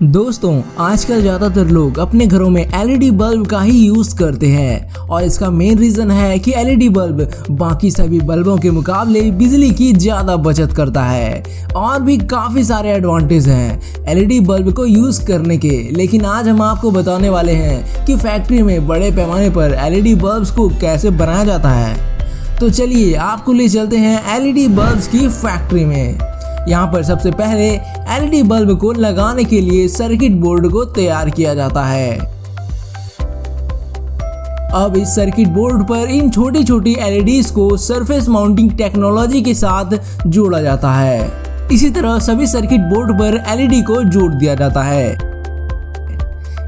दोस्तों, आजकल ज़्यादातर लोग अपने घरों में एलईडी बल्ब का ही यूज़ करते हैं और इसका मेन रीज़न है कि एलईडी बल्ब बाकी सभी बल्बों के मुकाबले बिजली की ज़्यादा बचत करता है। और भी काफ़ी सारे एडवांटेज हैं एलईडी बल्ब को यूज़ करने के, लेकिन आज हम आपको बताने वाले हैं कि फैक्ट्री में बड़े पैमाने पर एलईडी बल्ब्स को कैसे बनाया जाता है। तो चलिए आपको ले चलते हैं एलईडी बल्ब्स की फैक्ट्री में। यहाँ पर सबसे पहले एलईडी बल्ब को लगाने के लिए सर्किट बोर्ड को तैयार किया जाता है। अब इस सर्किट बोर्ड पर इन छोटी छोटी एलईडीज को सरफेस माउंटिंग टेक्नोलॉजी के साथ जोड़ा जाता है। इसी तरह सभी सर्किट बोर्ड पर एलईडी को जोड़ दिया जाता है।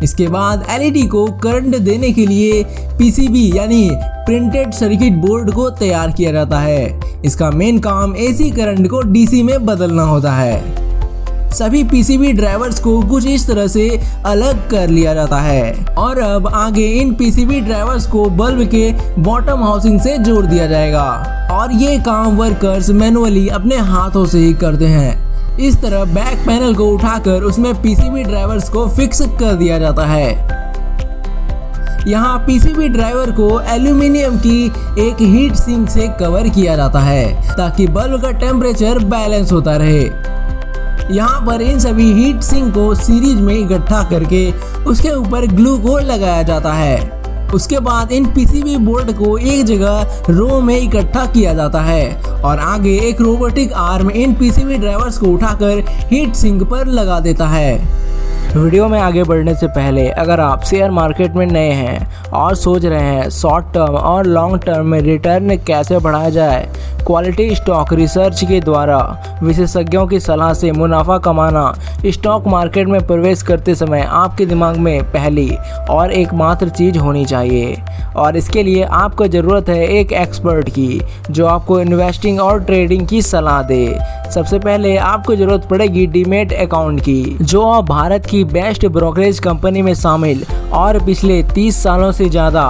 इसके बाद एलईडी को करंट देने के लिए पीसीबी यानी प्रिंटेड सर्किट बोर्ड को तैयार किया जाता है। इसका मेन काम एसी करंट को डीसी में बदलना होता है। सभी पीसीबी ड्राइवर्स को कुछ इस तरह से अलग कर लिया जाता है और अब आगे इन पीसीबी ड्राइवर्स को बल्ब के बॉटम हाउसिंग से जोड़ दिया जाएगा और ये काम वर्कर्स मैनुअली अपने हाथों से ही करते हैं। इस तरह बैक पैनल को उठाकर उसमें पीसीबी ड्राइवर्स को फिक्स कर दिया जाता है। यहाँ पीसीबी ड्राइवर को एल्यूमिनियम की एक हीट सिंक से कवर किया जाता है ताकि बल्ब का टेम्परेचर बैलेंस होता रहे। यहाँ पर इन सभी हीट सिंक को सीरीज में इकट्ठा करके उसके ऊपर ग्लू को लगाया जाता है। उसके बाद इन पीसीबी बोर्ड को एक जगह रो में इकट्ठा किया जाता है और आगे एक रोबोटिक आर्म इन पीसीबी ड्राइवर्स को उठाकर हीट सिंक पर लगा देता है। वीडियो में आगे बढ़ने से पहले अगर आप शेयर मार्केट में नए हैं और सोच रहे हैं शॉर्ट टर्म और लॉन्ग टर्म में रिटर्न कैसे बढ़ाया जाए, क्वालिटी स्टॉक रिसर्च के द्वारा विशेषज्ञों की सलाह से मुनाफा कमाना स्टॉक मार्केट में प्रवेश करते समय आपके दिमाग में पहली और एकमात्र चीज़ होनी चाहिए और इसके लिए आपको ज़रूरत है एक एक्सपर्ट की जो आपको इन्वेस्टिंग और ट्रेडिंग की सलाह दे। सबसे पहले आपको ज़रूरत पड़ेगी डीमैट अकाउंट की, जो आप भारत की बेस्ट ब्रोकरेज कंपनी में शामिल और पिछले 30 सालों से ज़्यादा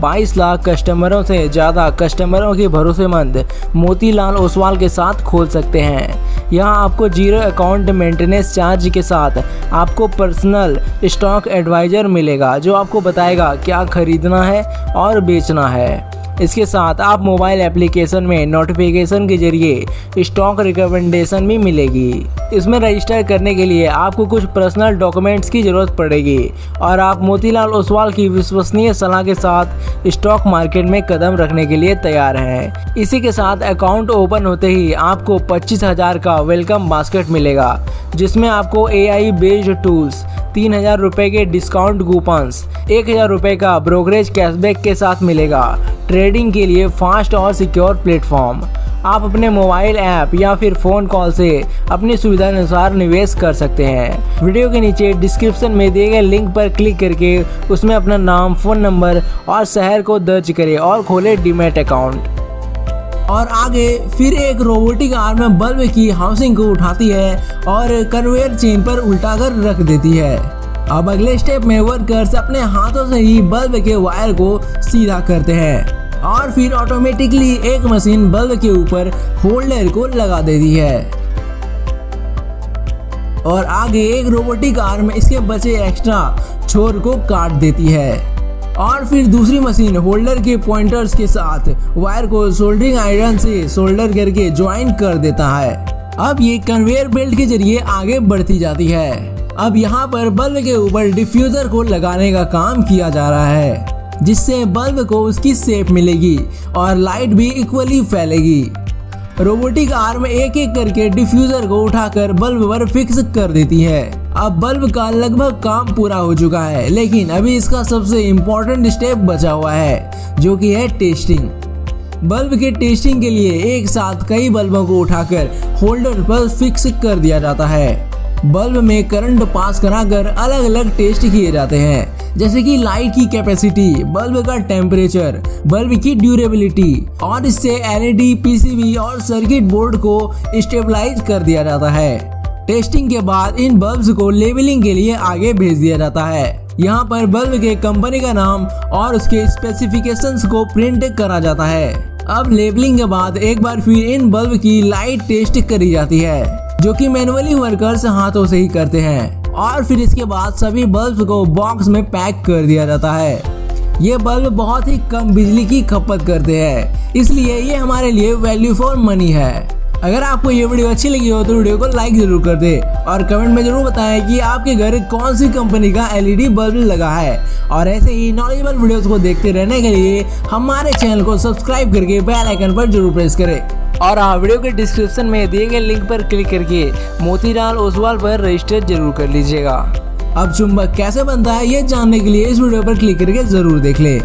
22 लाख कस्टमरों से ज़्यादा कस्टमरों के भरोसेमंद मोतीलाल ओसवाल के साथ खोल सकते हैं। यहाँ आपको जीरो अकाउंट मेंटेनेंस चार्ज के साथ आपको पर्सनल स्टॉक एडवाइजर मिलेगा जो आपको बताएगा क्या खरीदना है और बेचना है। इसके साथ आप मोबाइल एप्लीकेशन में नोटिफिकेशन के जरिए स्टॉक रिकमेंडेशन भी मिलेगी। इसमें रजिस्टर करने के लिए आपको कुछ पर्सनल डॉक्यूमेंट्स की ज़रूरत पड़ेगी और आप मोतीलाल ओसवाल की विश्वसनीय सलाह के साथ स्टॉक मार्केट में कदम रखने के लिए तैयार हैं। इसी के साथ अकाउंट ओपन होते ही आपको 25,000 का वेलकम बास्केट मिलेगा जिसमें आपको AI बेस्ड टूल्स, 3,000 रुपये के डिस्काउंट कूपन्स, 1,000 रुपये का ब्रोकरेज कैशबैक के साथ मिलेगा। ट्रेडिंग के लिए फास्ट और सिक्योर प्लेटफॉर्म, आप अपने मोबाइल ऐप या फिर फ़ोन कॉल से अपनी सुविधा अनुसार निवेश कर सकते हैं। वीडियो के नीचे डिस्क्रिप्शन में दिए गए लिंक पर क्लिक करके उसमें अपना नाम, फ़ोन नंबर और शहर को दर्ज करें और खोलें डीमैट अकाउंट। और आगे फिर एक रोबोटिक आर्म बल्ब की हाउसिंग को उठाती है और कन्वेयर चेन पर उल्टा कर रख देती है। अब अगले स्टेप में वर्कर्स अपने हाथों से ही बल्ब के वायर को सीधा करते हैं और फिर ऑटोमेटिकली एक मशीन बल्ब के ऊपर होल्डर को लगा देती है और आगे एक रोबोटिक आर्म इसके बचे एक्स्ट्रा छोर को काट देती है और फिर दूसरी मशीन होल्डर के पॉइंटर्स के साथ वायर को सोल्डरिंग आयरन से सोल्डर करके ज्वाइन कर देता है। अब ये कन्वेयर बेल्ट के जरिए आगे बढ़ती जाती है। अब यहाँ पर बल्ब के ऊपर डिफ्यूजर को लगाने का काम किया जा रहा है जिससे बल्ब को उसकी शेप मिलेगी और लाइट भी इक्वली फैलेगी। रोबोटिक आर्म एक एक करके डिफ्यूजर को उठाकर बल्ब पर फिक्स कर देती है। अब बल्ब का लगभग काम पूरा हो चुका है, लेकिन अभी इसका सबसे इम्पोर्टेंट स्टेप बचा हुआ है जो कि है टेस्टिंग। बल्ब के टेस्टिंग के लिए एक साथ कई बल्बों को उठाकर होल्डर पर फिक्स कर दिया जाता है। बल्ब में करंट पास कराकर अलग अलग टेस्ट किए जाते हैं जैसे कि लाइट की कैपेसिटी, बल्ब का टेम्परेचर, बल्ब की ड्यूरेबिलिटी और इससे एलईडी, पीसीबी और सर्किट बोर्ड को स्टेबलाइज कर दिया जाता है। टेस्टिंग के बाद इन बल्ब्स को लेबलिंग के लिए आगे भेज दिया जाता है। यहाँ पर बल्ब के कंपनी का नाम और उसके स्पेसिफिकेशंस को प्रिंट करा जाता है। अब लेबलिंग के बाद एक बार फिर इन बल्ब की लाइट टेस्ट करी जाती है जो कि मैनुअली वर्कर्स हाथों से ही करते हैं और फिर इसके बाद सभी बल्ब को बॉक्स में पैक कर दिया जाता है। ये बल्ब बहुत ही कम बिजली की खपत करते हैं, इसलिए ये हमारे लिए वैल्यू फॉर मनी है। अगर आपको ये वीडियो अच्छी लगी हो तो वीडियो को लाइक जरूर कर दे और कमेंट में जरूर बताएं कि आपके घर कौन सी कंपनी का एलईडी बल्ब लगा है। और ऐसे ही नॉलेजेबल वीडियोस को देखते रहने के लिए हमारे चैनल को सब्सक्राइब करके बेल आइकन पर जरूर प्रेस करें। और हाँ, वीडियो के डिस्क्रिप्शन में दिए गए लिंक पर क्लिक करके मोतीलाल ओसवाल पर रजिस्टर जरूर कर लीजिएगा। अब चुंबक कैसे बनता है ये जानने के लिए इस वीडियो पर क्लिक करके जरूर देख ले।